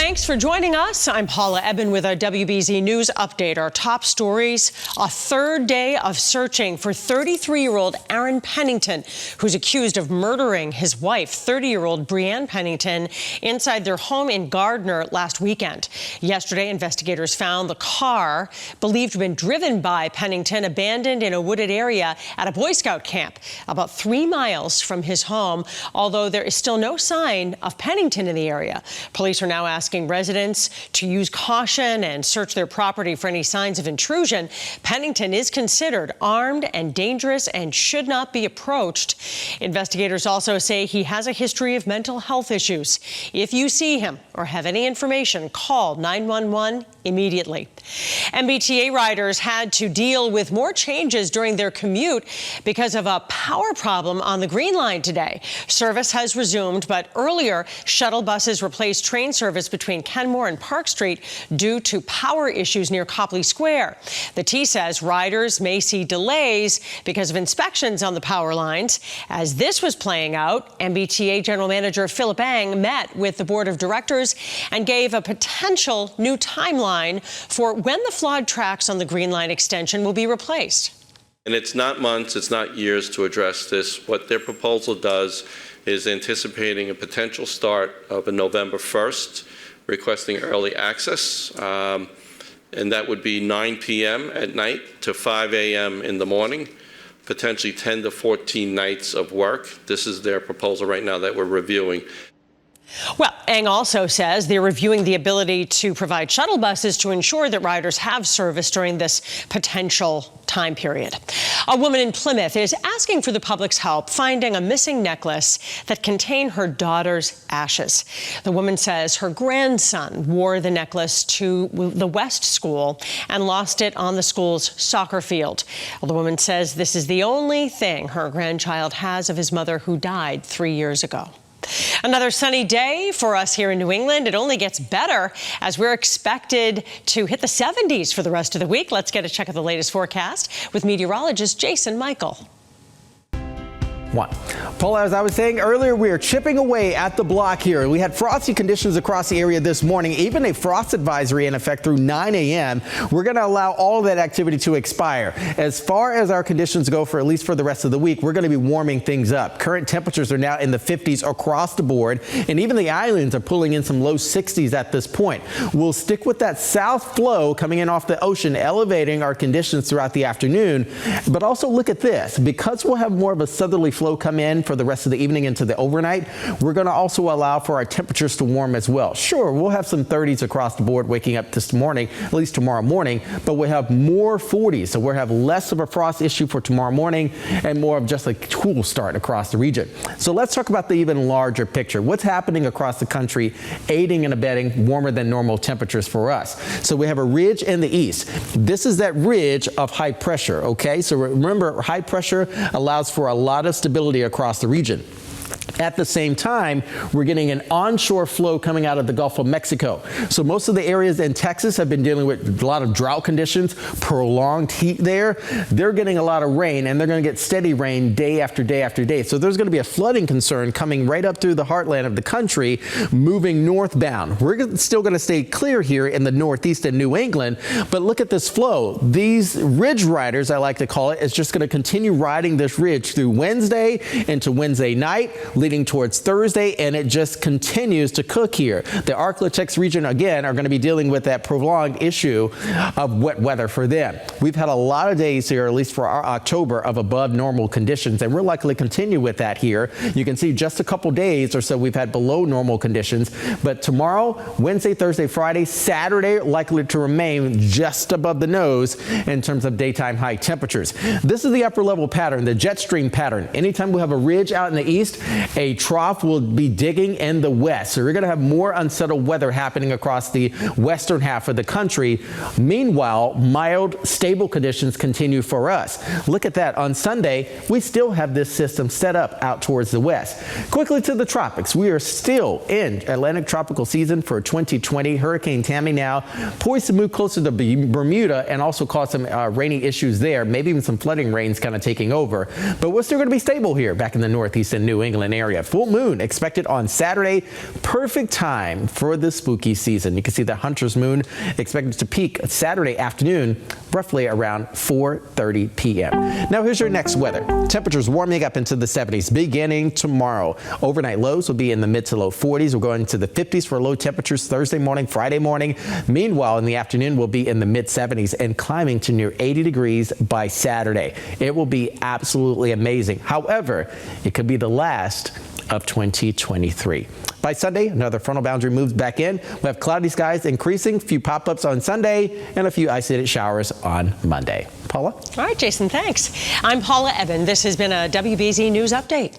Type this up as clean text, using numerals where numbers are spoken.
Thanks for joining us. I'm Paula Ebben with our WBZ News Update. Our top stories: a third day of searching for 33-year-old Aaron Pennington, who's accused of murdering his wife, 30-year-old Brianne Pennington, inside their home in Gardner last weekend. Yesterday, investigators found the car believed to have been driven by Pennington abandoned in a wooded area at a Boy Scout camp about 3 miles from his home, although there is still no sign of Pennington in the area. Police are now asking residents to use caution and search their property for any signs of intrusion. Pennington is considered armed and dangerous and should not be approached. Investigators also say he has a history of mental health issues. If you see him or have any information, call 911 immediately. MBTA riders had to deal with more changes during their commute because of a power problem on the Green Line today. Service has resumed, but earlier shuttle buses replaced train service between Kenmore and Park Street due to power issues near Copley Square. The T says riders may see delays because of inspections on the power lines. As this was playing out, MBTA General Manager Philip Ang met with the board of directors and gave a potential new timeline for when the flawed tracks on the Green Line extension will be replaced. And it's not months, it's not years to address this. What their proposal does is anticipating a potential start of a November 1st, requesting early access, and that would be 9 p.m. at night to 5 a.m. in the morning, potentially 10 to 14 nights of work. This is their proposal right now that we're reviewing. Well, Ang also says they're reviewing the ability to provide shuttle buses to ensure that riders have service during this potential time period. A woman in Plymouth is asking for the public's help finding a missing necklace that contained her daughter's ashes. The woman says her grandson wore the necklace to the West School and lost it on the school's soccer field. Well, the woman says this is the only thing her grandchild has of his mother, who died 3 years ago. Another sunny day for us here in New England. It only gets better as we're expected to hit the 70s for the rest of the week. Let's get a check of the latest forecast with meteorologist Jason Mikell. Paula, as I was saying earlier, we are chipping away at the block here. We had frosty conditions across the area this morning, even a frost advisory in effect through 9 a.m. We're going to allow all of that activity to expire. As far as our conditions go, for at least for the rest of the week, we're going to be warming things up. Current temperatures are now in the 50s across the board, and even the islands are pulling in some low 60s at this point. We'll stick with that south flow coming in off the ocean, elevating our conditions throughout the afternoon. But also look at this. Because we'll have more of a southerly flow come in for the rest of the evening into the overnight, we're going to also allow for our temperatures to warm as well. Sure, we'll have some 30s across the board waking up this morning, at least tomorrow morning, but we'll have more 40s. So we'll have less of a frost issue for tomorrow morning and more of just a cool start across the region. So let's talk about the even larger picture. What's happening across the country, aiding and abetting warmer than normal temperatures for us? So we have a ridge in the east. This is that ridge of high pressure, okay? So remember, high pressure allows for a lot of stability across the region. At the same time, we're getting an onshore flow coming out of the Gulf of Mexico. So most of the areas in Texas have been dealing with a lot of drought conditions, prolonged heat there. They're getting a lot of rain, and they're going to get steady rain day after day after day. So there's going to be a flooding concern coming right up through the heartland of the country, moving northbound. We're still going to stay clear here in the northeast and New England, but look at this flow. These ridge riders, I like to call it, is just going to continue riding this ridge through Wednesday into Wednesday night, leading towards Thursday, and it just continues to cook here. The Arklatex region, again, are going to be dealing with that prolonged issue of wet weather for them. We've had a lot of days here, at least for our October, of above normal conditions, and we're likely to continue with that here. You can see just a couple days or so we've had below normal conditions, but tomorrow, Wednesday, Thursday, Friday, Saturday, likely to remain just above the nose in terms of daytime high temperatures. This is the upper level pattern, the jet stream pattern. Anytime we have a ridge out in the east, a trough will be digging in the west. So we're going to have more unsettled weather happening across the western half of the country. Meanwhile, mild, stable conditions continue for us. Look at that. On Sunday, we still have this system set up out towards the west. Quickly to the tropics. We are still in Atlantic tropical season for 2020. Hurricane Tammy now poised to move closer to Bermuda and also cause some rainy issues there, maybe even some flooding rains kind of taking over. But we're still going to be stable here back in the northeast and New England. England area. Full moon expected on Saturday. Perfect time for the spooky season. You can see the Hunter's moon expected to peak Saturday afternoon, roughly around 4:30 p.m. Now here's your next weather. Temperatures warming up into the 70s beginning tomorrow. Overnight lows will be in the mid to low 40s. We're going to the 50s for low temperatures Thursday morning, Friday morning. Meanwhile, in the afternoon, we'll be in the mid 70s and climbing to near 80 degrees by Saturday. It will be absolutely amazing. However, it could be the last of 2023. By Sunday, another frontal boundary moves back in. We have cloudy skies increasing, a few pop-ups on Sunday, and a few isolated showers on Monday. Paula? All right, Jason, thanks. I'm Paula Ebben. This has been a WBZ News Update.